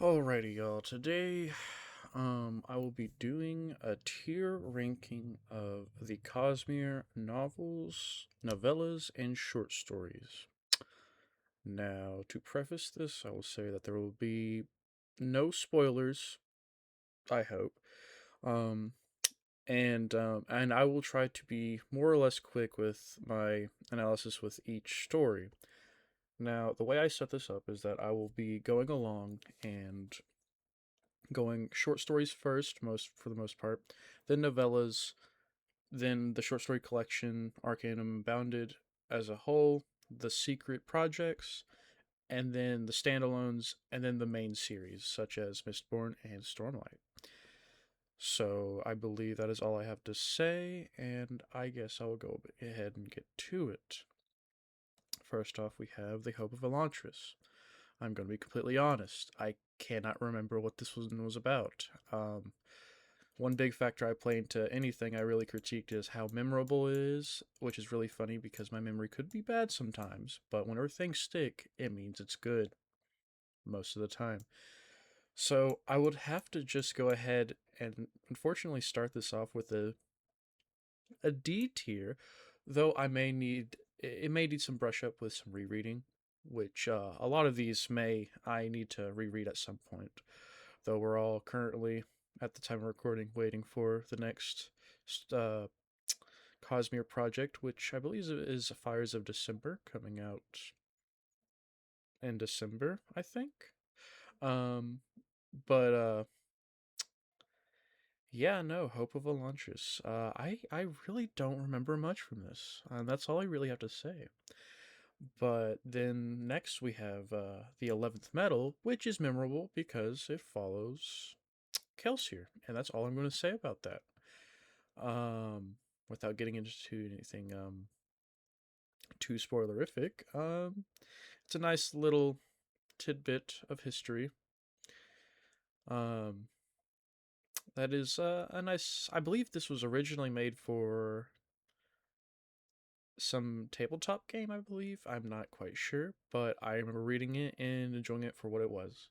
Alrighty, y'all. Today, I will be doing a tier ranking of the Cosmere novels, novellas, and short stories. Now, to preface this, I will say that there will be no spoilers, I hope. Um, and I will try to be more or less quick with my analysis with each story. Now, the way I set this up is that I will be going along and going short stories first, most for the most part, then novellas, then the short story collection, Arcanum Bounded as a whole, the secret projects, and then the standalones, and then the main series, such as Mistborn and Stormlight. So I believe that is all I have to say, and I guess I will go ahead and get to it. First off, we have The Hope of Elantris. I'm going to be completely honest. I cannot remember what this was about. One big factor I play into anything I really critiqued is how memorable it is, which is really funny because my memory could be bad sometimes, but whenever things stick, it means it's good most of the time. So I would have to just go ahead and unfortunately start this off with a D tier, though it may need some brush up with some rereading, which a lot of these may I need to reread at some point. Though we're all currently at the time of recording waiting for the next uh, Cosmere project, which I believe is Fires of December, coming out in December, I think. Um, but yeah, no, Hope of Elantris. I really don't remember much from this. That's all I really have to say. But then next we have the 11th Metal, which is memorable because it follows Kelsier, and that's all I'm going to say about that. Without getting into anything too spoilerific, it's a nice little tidbit of history. Um, that is a nice. I believe this was originally made for some tabletop game. I believe I'm not quite sure, but I remember reading it and enjoying it for what it was.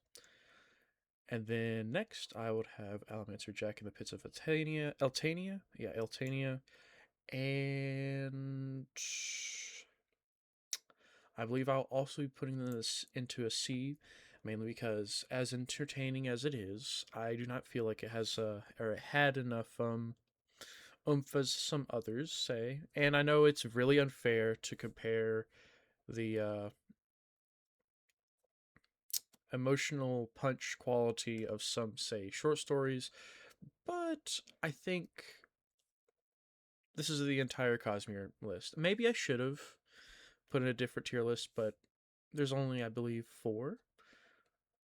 And then next, I would have Alamancor Jack in the Pits of Eltania, yeah, Eltania, and I believe I'll also be putting this into a C, mainly because, as entertaining as it is, I do not feel like it has or it had enough oomph as some others say. And I know it's really unfair to compare the emotional punch quality of some say short stories, but I think this is the entire Cosmere list. Maybe I should have put in a different tier list, but there's only I believe four.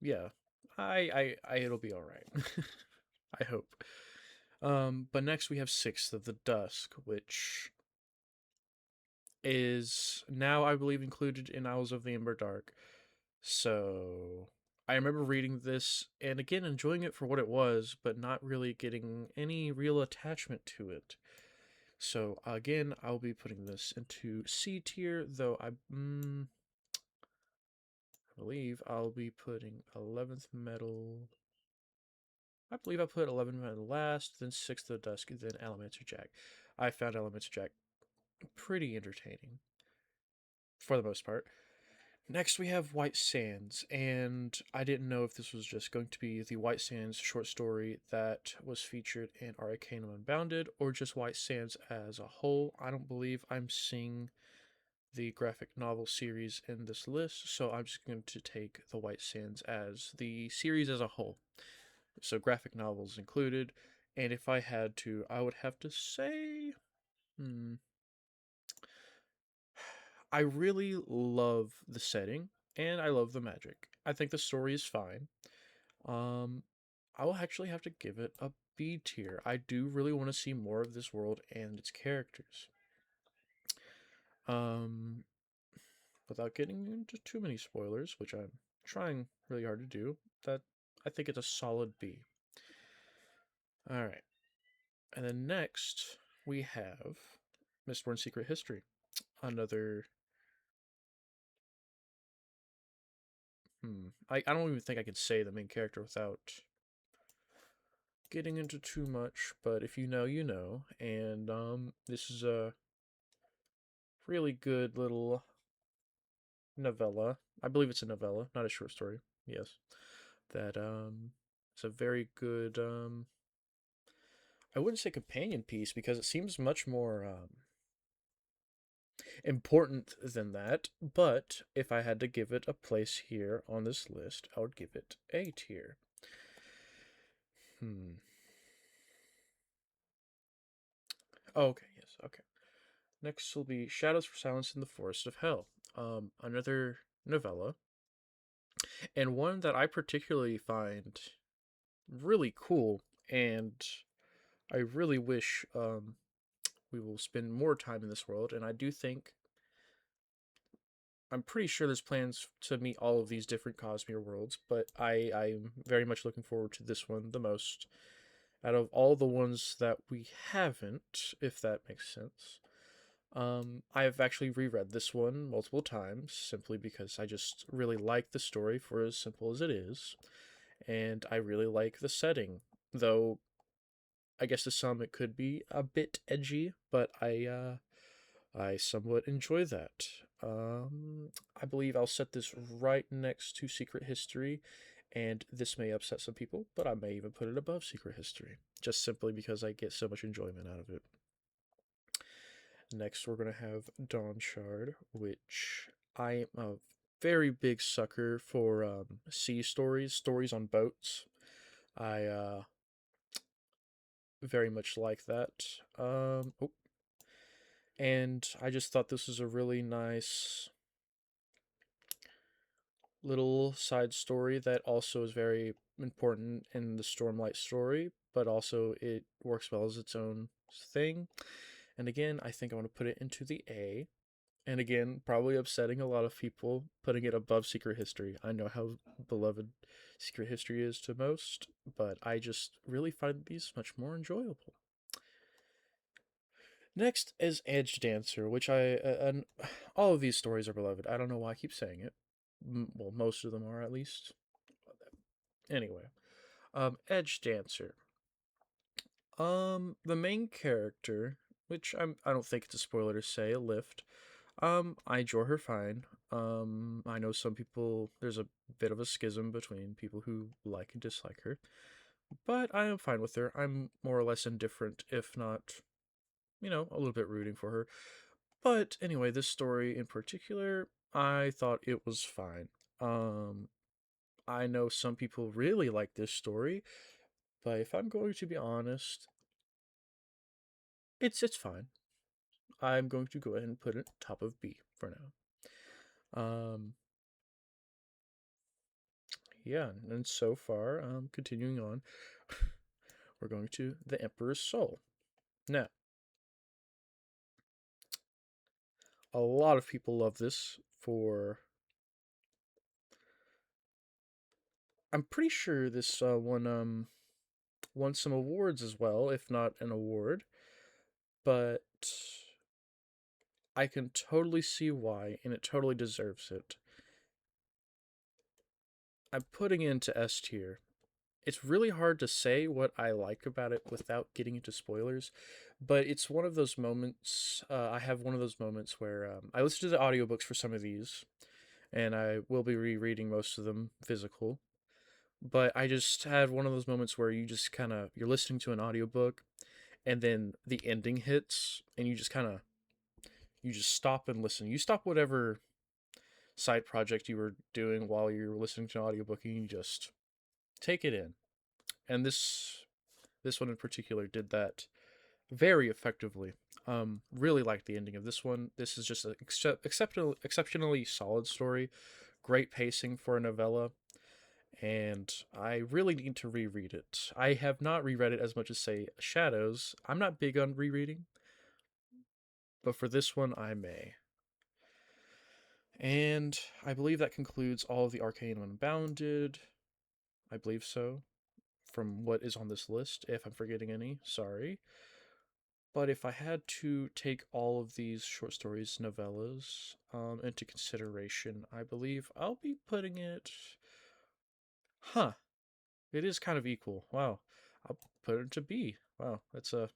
Yeah, it'll be all right. I hope. But next we have Sixth of the Dusk, which is now I believe included in Owls of the Ember Dark. So I remember reading this and again enjoying it for what it was, but not really getting any real attachment to it. So again, I'll be putting this into C tier, though believe I'll be putting 11th Metal. I believe I put 11th Metal last, then 6th of the Dusk, then Elementor Jack. I found Elementor Jack pretty entertaining for the most part. Next, we have White Sands, and I didn't know if this was just going to be the White Sands short story that was featured in Arcanum Unbounded, or just White Sands as a whole. I don't believe I'm seeing the graphic novel series in this list, so I'm just going to take the White Sands as the series as a whole. So graphic novels included, and if I had to, I would have to say, I really love the setting and I love the magic. I think the story is fine. Um, I will actually have to give it a B tier. I do really want to see more of this world and its characters. Um, without getting into too many spoilers, which I'm trying really hard to do, that I think it's a solid B. All right. And then next we have Mistborn Secret History. Another I don't even think I could say the main character without getting into too much, but if you know, you know. And this is a really good little novella. I believe it's a novella, not a short story. Yes, that it's a very good I wouldn't say companion piece because it seems much more important than that. But if I had to give it a place here on this list, I would give it A tier. Hmm. Oh, okay. Yes. Okay. Next will be Shadows for Silence in the Forest of Hell. Another novella, and one that I particularly find really cool, and I really wish we will spend more time in this world. And I do think I'm pretty sure there's plans to meet all of these different Cosmere worlds, but I'm very much looking forward to this one the most out of all the ones that we haven't, if that makes sense. I've actually reread this one multiple times simply because I just really like the story for as simple as it is, and I really like the setting. Though I guess to some it could be a bit edgy, but I somewhat enjoy that. I believe I'll set this right next to Secret History, and this may upset some people, but I may even put it above Secret History, just simply because I get so much enjoyment out of it. Next, we're going to have Dawn Shard, which I am a very big sucker for sea stories, stories on boats. I very much like that. Oh, and I just thought this was a really nice little side story that also is very important in the Stormlight story, but also it works well as its own thing. And again, I think I want to put it into the A. And again, probably upsetting a lot of people putting it above Secret History. I know how beloved Secret History is to most, but I just really find these much more enjoyable. Next is Edge Dancer, which and all of these stories are beloved. I don't know why I keep saying it. Well, most of them are at least. Anyway, Edge Dancer. The main character, which I don't think it's a spoiler to say, Lift. I draw her fine. I know some people. There's a bit of a schism between people who like and dislike her, but I am fine with her. I'm more or less indifferent, if not, a little bit rooting for her. But anyway, this story in particular, I thought it was fine. Um, I know some people really like this story, but if I'm going to be honest, it's fine. I'm going to go ahead and put it top of B for now. Yeah, and so far, continuing on, we're going to The Emperor's Soul. Now, a lot of people love this for. I'm pretty sure this won some awards as well, if not an award, but I can totally see why, and it totally deserves it. I'm putting it into S tier. It's really hard to say what I like about it without getting into spoilers, but it's one of those moments. I have one of those moments where I listen to the audiobooks for some of these, and I will be rereading most of them physical. But I just had one of those moments where you just kind of you're listening to an audiobook, and then the ending hits, and you just kind of you just stop and listen. You stop whatever side project you were doing while you were listening to an audiobook, and you just take it in. And this one in particular did that very effectively. Really liked the ending of this one. This is just an exceptionally solid story, great pacing for a novella, and I really need to reread it. I have not reread it as much as, say, Shadows. I'm not big on rereading, but for this one, I may. And I believe that concludes all of the Arcane Unbounded. I believe so. From what is on this list. If I'm forgetting any, sorry. But if I had to take all of these short stories, novellas, into consideration, I believe I'll be putting it. Huh. It is kind of equal. Wow. I'll put it to B. Wow. That's a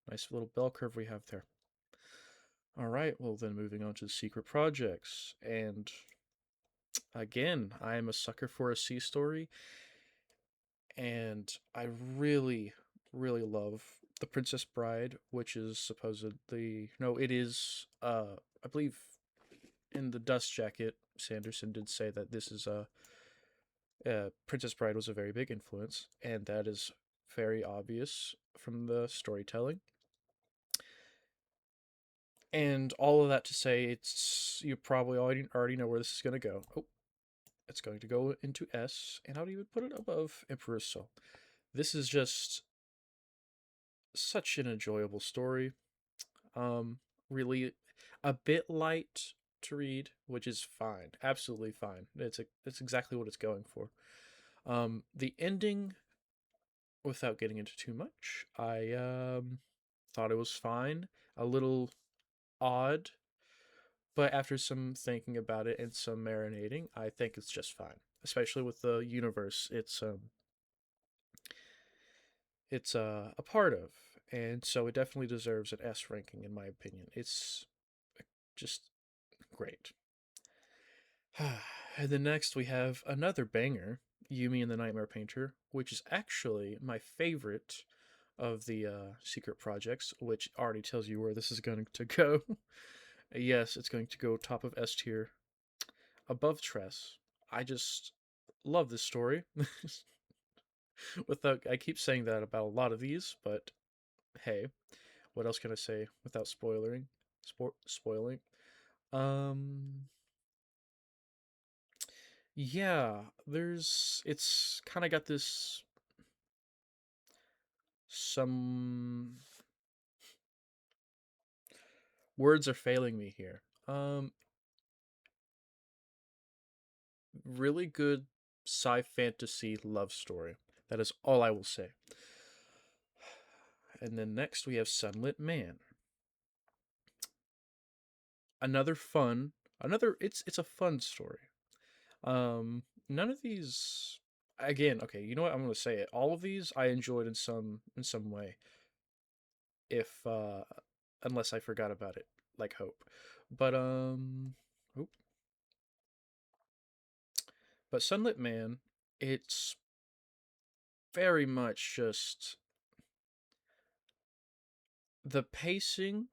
nice little bell curve we have there. All right. Well, then moving on to the secret projects. And again, I am a sucker for a sea story. And I really, really love The Princess Bride, which is supposedly. No, it is. I believe in the Dust Jacket, Sanderson did say that this is a Princess Bride was a very big influence, and that is very obvious from the storytelling. And all of that to say, it's you probably already know where this is going to go. Oh, it's going to go into S, and I would even put it above Emperor's Soul. This is just such an enjoyable story. Um, really, a bit light to read, which is fine, absolutely fine. It's exactly what it's going for. The ending, without getting into too much, I thought it was fine. A little odd, but after some thinking about it and some marinating, I think it's just fine. Especially with the universe it's a part of, and so it definitely deserves an S ranking in my opinion. It's just great. And then next we have another banger, Yumi and the Nightmare Painter, which is actually my favorite of the secret projects, which already tells you where this is going to go. Yes, it's going to go top of S tier, above Tress. I just love this story. Without, I keep saying that about a lot of these, but hey, what else can I say without spoiling? Spoiling. Um, yeah, it's kind of got this some words are failing me here. Really good sci fantasy love story. That is all I will say. And then next we have Sunlit Man. Another fun, another it's a fun story. None of these again, okay, you know what? I'm going to say it. All of these I enjoyed in some way. If unless I forgot about it, like Hope. But oop. But Sunlit Man, it's very much just the pacing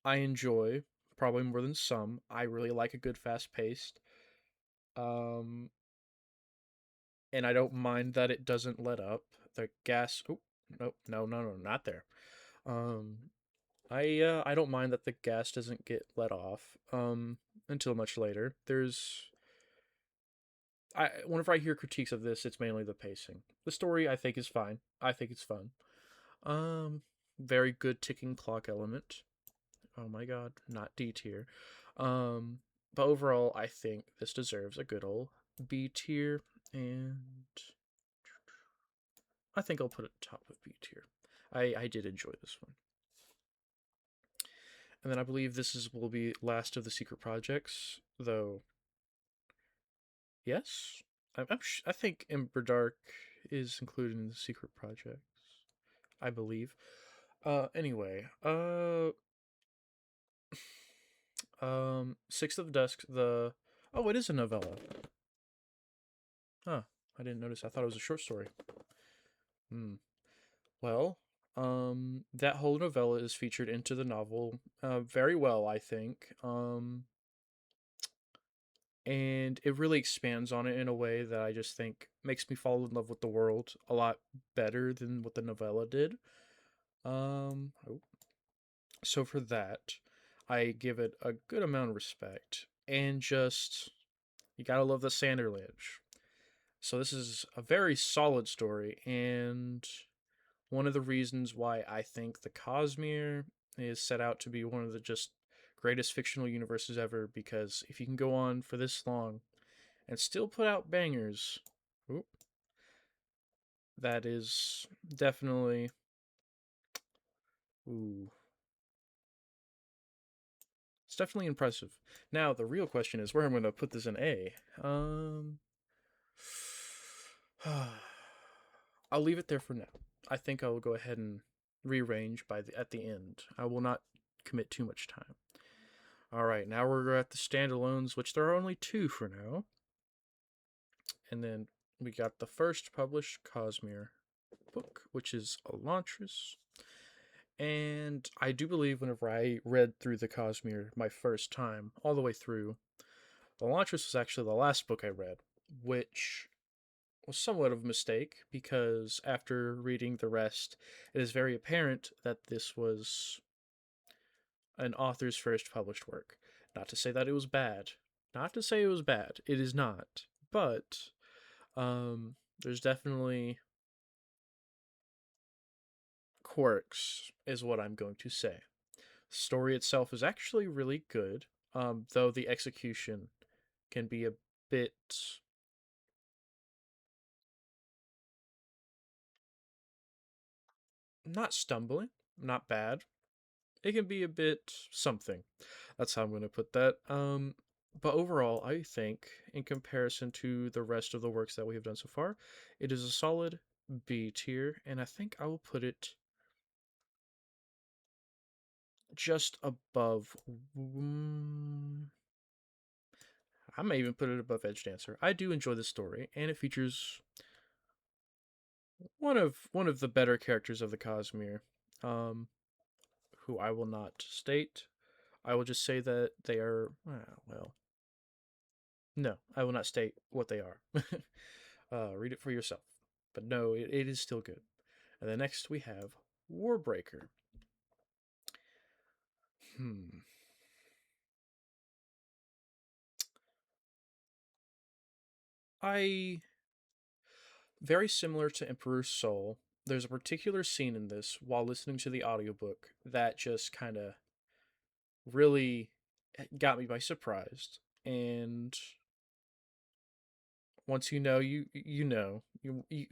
I enjoy probably more than some. I really like a good fast paced. Um, and I don't mind that it doesn't let up. The gas. Oh, no, not there. Um, I don't mind that the gas doesn't get let off. Until much later. Whenever I hear critiques of this, it's mainly the pacing. The story I think is fine. I think it's fun. Um, very good ticking clock element. Oh my god, not D tier. Um, but overall, I think this deserves a good old B tier, and I think I'll put it top of B tier. I did enjoy this one, and then I believe this is will be last of the secret projects. Though, yes, I think Ember Dark is included in the secret projects. I believe. Anyway, Sixth of Dusk. Oh, it is a novella. Huh. I didn't notice. I thought it was a short story. Hmm. Well, that whole novella is featured into the novel, very well, I think. And it really expands on it in a way that I just think makes me fall in love with the world a lot better than what the novella did. Oh, so for that, I give it a good amount of respect, and just you gotta love the Sanderlange. So this is a very solid story, and one of the reasons why I think the Cosmere is set out to be one of the just greatest fictional universes ever, because if you can go on for this long and still put out bangers, oop, that is definitely Ooh, it's definitely impressive. Now the real question is where I'm going to put this in A. Um, I'll leave it there for now. I think I will go ahead and rearrange at the end. I will not commit too much time. All right, now we're at the standalones, which there are only two for now. And then we got the first published Cosmere book, which is Elantris. And I do believe whenever I read through the Cosmere my first time, all the way through, Elantris was actually the last book I read, which was somewhat of a mistake because after reading the rest, it is very apparent that this was an author's first published work. Not to say that it was bad. Not to say it was bad. It is not. But there's definitely quirks, is what I'm going to say. The story itself is actually really good, though the execution can be a bit not stumbling, not bad. It can be a bit something. That's how I'm going to put that. But overall, I think, in comparison to the rest of the works that we have done so far, it is a solid B tier, and I think I will put it just above. I may even put it above Edge Dancer. I do enjoy the story, and it features one of the better characters of the Cosmere, um, who I will not state. I will just say that they are well. No, I will not state what they are. Read it for yourself. But no, it is still good. And then next we have Warbreaker. Hmm. I very similar to Emperor's Soul. There's a particular scene in this while listening to the audiobook that just kind of really got me by surprise. And once you know, you know.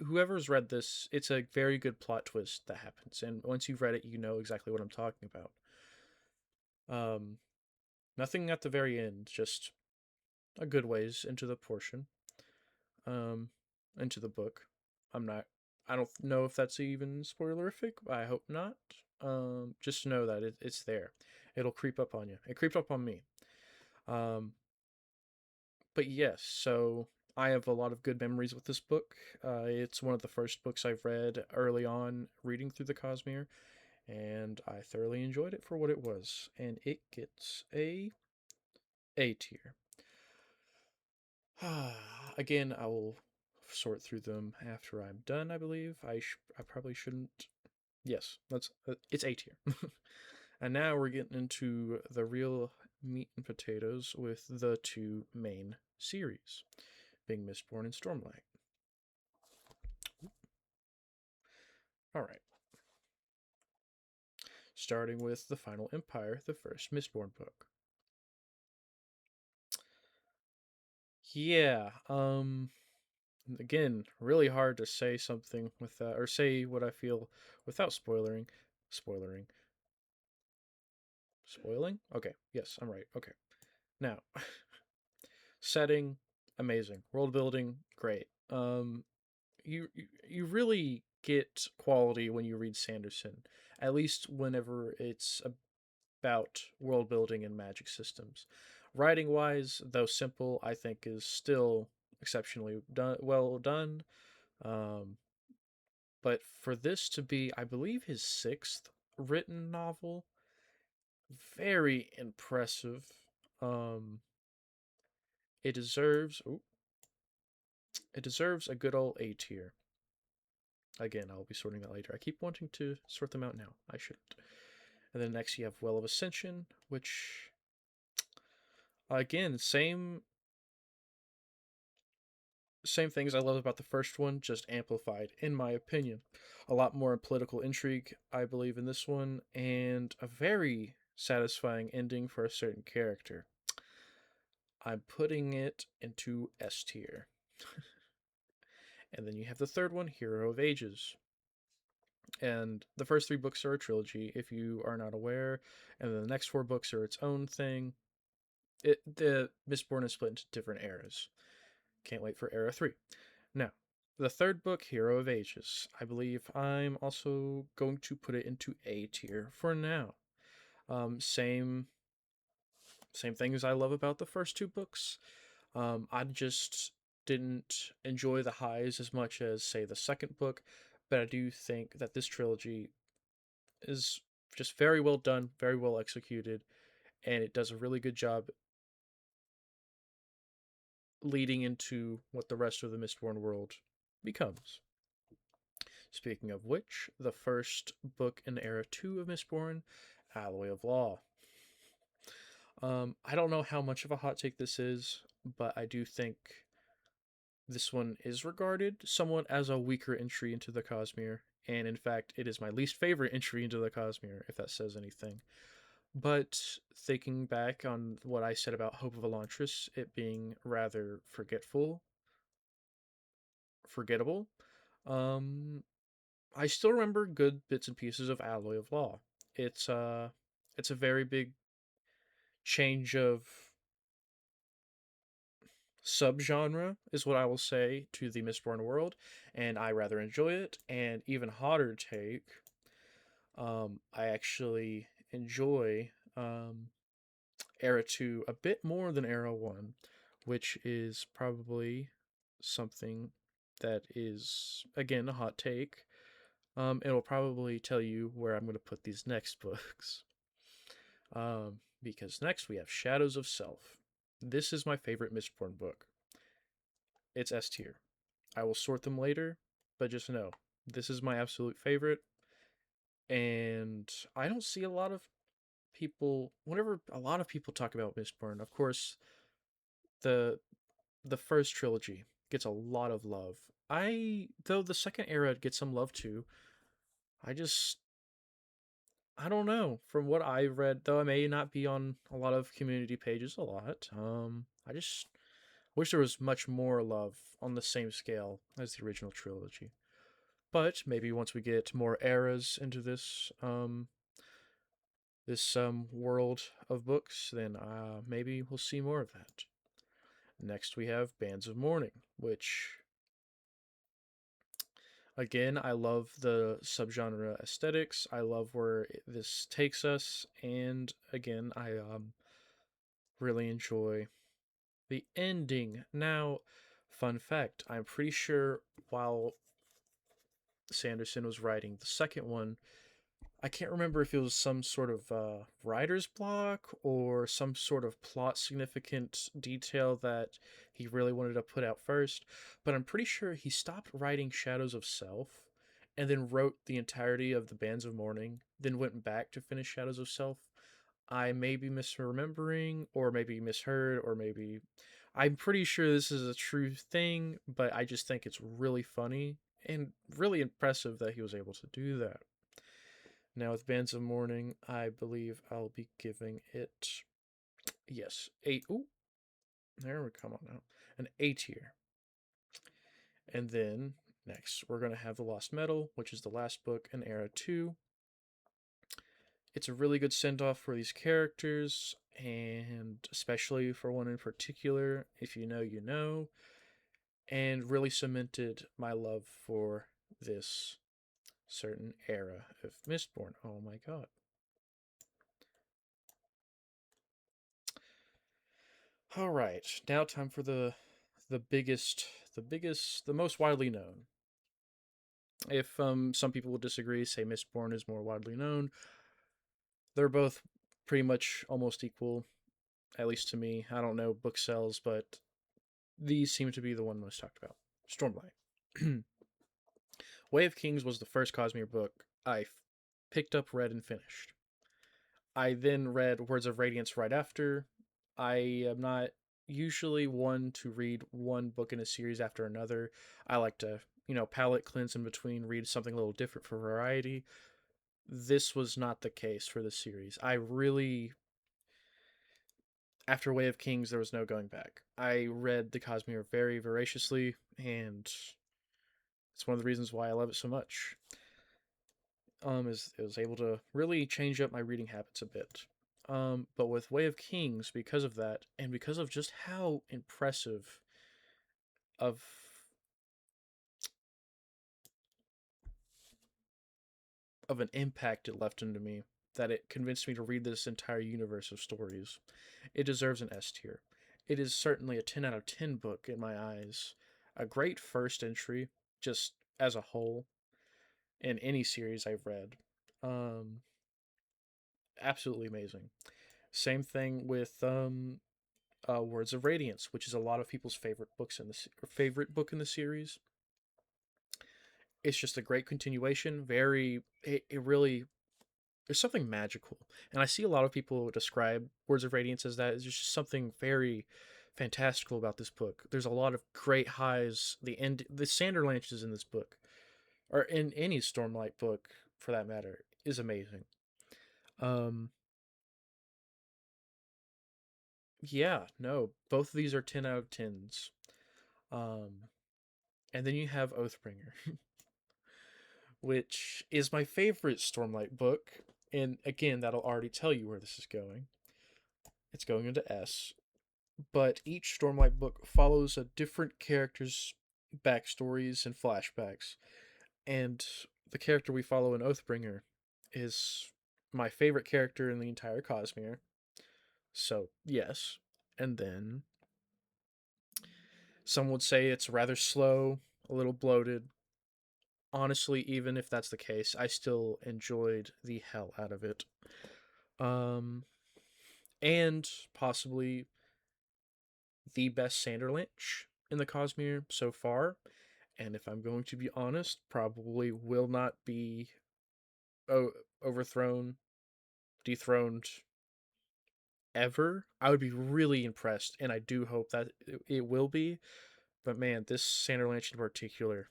Whoever's read this, it's a very good plot twist that happens. And once you've read it, you know exactly what I'm talking about. Um, Nothing at the very end, just a good ways into the portion, um, into the book. I'm not. I don't know if that's even spoilerific. I hope not. Just know that it's there. It'll creep up on you. It creeped up on me. Um, but yes, so I have a lot of good memories with this book. It's one of the first books I've read early on reading through the Cosmere, and I thoroughly enjoyed it for what it was. And it gets A tier. Again, I will sort through them after I'm done. I believe I probably shouldn't. Yes, that's it's A tier. And now we're getting into the real meat and potatoes with the two main series, being Mistborn and Stormlight. All right, starting with the Final Empire, the first Mistborn book. Yeah, again, really hard to say something with that, or say what I feel without spoiling. Spoiling? Okay, yes, I'm right. Okay. Now, setting, amazing. World building, great. You really get quality when you read Sanderson, at least whenever it's about world building and magic systems. Writing wise, though simple, I think is still exceptionally well done. Um, but for this to be, I believe, his sixth written novel, very impressive. Um, it deserves. Ooh, it deserves a good old A tier. Again, I'll be sorting that later. I keep wanting to sort them out now. I shouldn't. And then next you have Well of Ascension, which again, same things I love about the first one, just amplified, in my opinion. A lot more political intrigue, I believe, in this one, and a very satisfying ending for a certain character. I'm putting it into S tier. And then you have the third one, Hero of Ages. And the first three books are a trilogy, if you are not aware, and then the next four books are its own thing. The Mistborn is split into different eras. Can't wait for era three. Now, the third book, Hero of Ages, I believe I'm also going to put it into A tier for now. Same things I love about the first two books. I just didn't enjoy the highs as much as, say, the second book, but I do think that this trilogy is just very well done, very well executed, and it does a really good job leading into what the rest of the Mistborn world becomes. Speaking of which, the first book in Era 2 of Mistborn, Alloy of Law. I don't know how much of a hot take this is, but I do think this one is regarded somewhat as a weaker entry into the Cosmere, and in fact, it is my least favorite entry into the Cosmere, if that says anything. But thinking back on what I said about Hope of Elantris, it being rather forgettable, um, I still remember good bits and pieces of Alloy of Law. It's uh, it's a very big change of subgenre, is what I will say, to the Mistborn world, and I rather enjoy it. And even hotter take, I actually enjoy Era 2 a bit more than Era 1, which is probably something that is, again, a hot take. It'll probably tell you where I'm going to put these next books. Because next we have Shadows of Self. This is my favorite Mistborn book. It's S tier. I will sort them later, but just know this is my absolute favorite. And I don't see a lot of people. Whenever a lot of people talk about Mistborn, of course, the the first trilogy gets a lot of love. Though the second era gets some love too. I just I don't know. From what I read, though I may not be on a lot of community pages a lot, I just wish there was much more love on the same scale as the original trilogy. But maybe once we get more eras into this world of books, then maybe we'll see more of that. Next, we have Bands of Mourning, which again, I love the subgenre aesthetics. I love where this takes us, and again, I really enjoy the ending. Now, fun fact: I'm pretty sure while Sanderson was writing the second one, I can't remember if it was some sort of writer's block or some sort of plot significant detail that he really wanted to put out first, but I'm pretty sure he stopped writing Shadows of Self and then wrote the entirety of the Bands of Mourning, then went back to finish Shadows of Self. I may be misremembering, or maybe misheard, or maybe. I'm pretty sure this is a true thing, but I just think it's really funny and really impressive that he was able to do that. Now, with Bands of Mourning, I believe I'll be giving it, yes, 8. Ooh, there we come on now. An A tier. And then next, we're going to have The Lost Metal, which is the last book in Era 2. It's a really good send off for these characters, and especially for one in particular. If you know, you know. And really cemented my love for this certain era of Mistborn. Oh my god. All right, now time for the biggest, the most widely known. If some people will disagree, say Mistborn is more widely known. They're both pretty much almost equal, at least to me. I don't know book sales, but these seem to be the one most talked about. Stormlight. Way of Kings was the first Cosmere book I picked up, read, and finished. I then read Words of Radiance right after. I am not usually one to read one book in a series after another. I like to, palate cleanse in between, read something a little different for variety. This was not the case for the series. I really, after Way of Kings, there was no going back. I read the Cosmere very voraciously, and it's one of the reasons why I love it so much. is it was able to really change up my reading habits a bit. But with Way of Kings, because of that, and because of just how impressive of an impact it left into me, that it convinced me to read this entire universe of stories. It deserves an S tier. It is certainly a 10 out of 10 book in my eyes. A great first entry, just as a whole, in any series I've read. Um, Absolutely amazing. Same thing with Words of Radiance, which is a lot of people's favorite book in the series. It's just a great continuation. It really there's something magical, and I see a lot of people describe Words of Radiance as that. There's just something very fantastical about this book. There's a lot of great highs. The Sanderlanches in this book, or in any Stormlight book for that matter, is amazing. Um, yeah, no, both of these are 10 out of 10s. Um, and then you have Oathbringer, which is my favorite Stormlight book. And again, that'll already tell you where this is going. It's going into S. But each Stormlight book follows a different character's backstories and flashbacks. And the character we follow in Oathbringer is my favorite character in the entire Cosmere. So, yes. And then some would say it's rather slow, a little bloated. Honestly, even if that's the case, I still enjoyed the hell out of it. Um, and possibly the best Sanderlinch in the Cosmere so far. And if I'm going to be honest, probably will not be overthrown, dethroned ever. I would be really impressed, and I do hope that it will be. But man, this Sanderlinch in particular,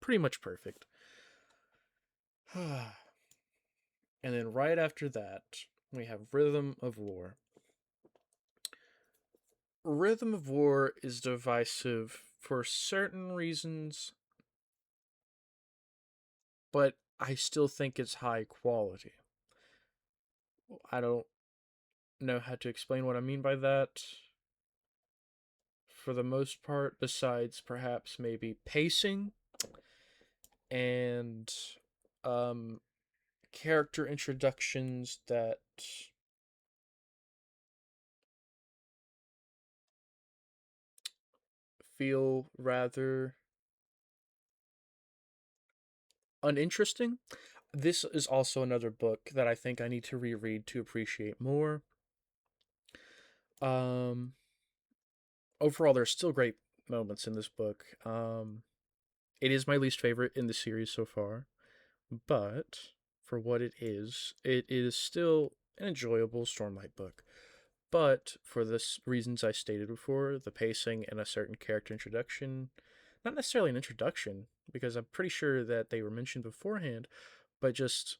pretty much perfect. And then right after that, we have Rhythm of War. Rhythm of War is divisive for certain reasons, but I still think it's high quality. I don't know how to explain what I mean by that. For the most part, besides perhaps maybe pacing and um, character introductions that feel rather uninteresting. This is also another book that I think I need to reread to appreciate more. Um, Overall, there's still great moments in this book. It is my least favorite in the series so far, but for what it is still an enjoyable Stormlight book. But for the reasons I stated before, the pacing and a certain character introduction, not necessarily an introduction, because I'm pretty sure that they were mentioned beforehand, but just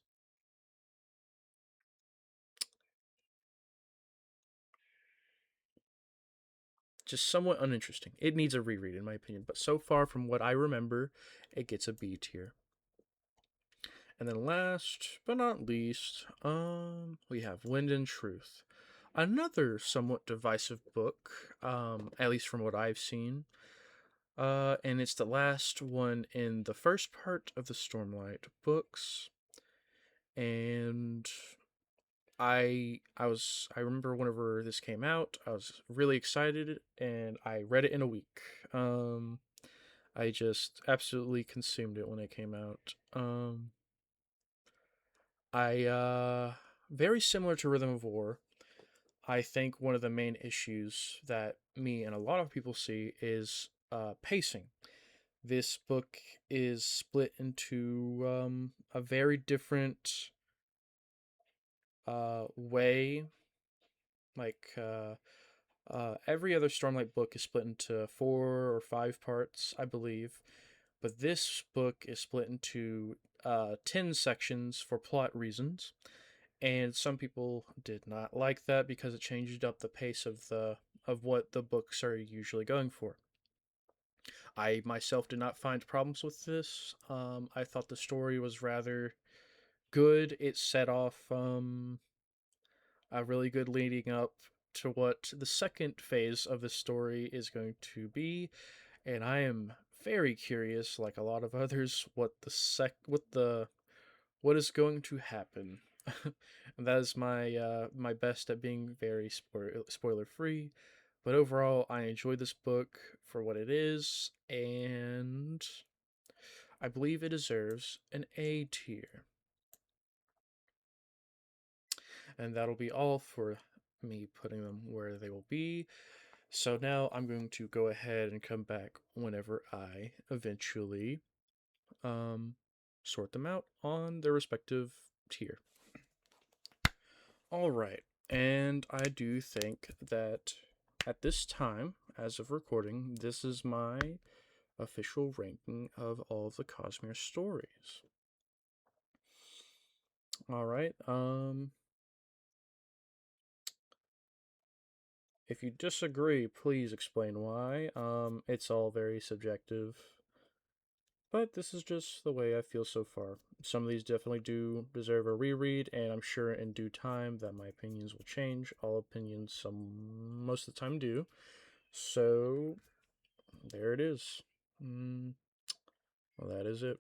somewhat uninteresting. It needs a reread, in my opinion. But so far, from what I remember, it gets a B tier. And then last but not least, we have Wind and Truth. Another somewhat divisive book, at least from what I've seen. And it's the last one in the first part of the Stormlight books. And I remember whenever this came out, I was really excited and I read it in a week. I just absolutely consumed it when it came out. I Very similar to Rhythm of War. I think one of the main issues that me and a lot of people see is pacing. This book is split into a very different way. Like every other Stormlight book is split into 4 or 5 parts, I believe, but this book is split into 10 sections for plot reasons. And some people did not like that because it changed up the pace of what the books are usually going for. I myself did not find problems with this. I thought the story was rather good. It set off a really good leading up to what the second phase of the story is going to be, and I am very curious, like a lot of others, what is going to happen. And that is my best at being very spoiler free. But overall, I enjoyed this book for what it is, and I believe it deserves an A tier. And that'll be all for me putting them where they will be. So now I'm going to go ahead and come back whenever I eventually um, sort them out on their respective tier. All right. And I do think that at this time, as of recording, this is my official ranking of all of the Cosmere stories. All right. If you disagree, please explain why. It's all very subjective. But this is just the way I feel so far. Some of these definitely do deserve a reread, and I'm sure in due time that my opinions will change. All opinions, most of the time, do. So there it is. Well, that is it.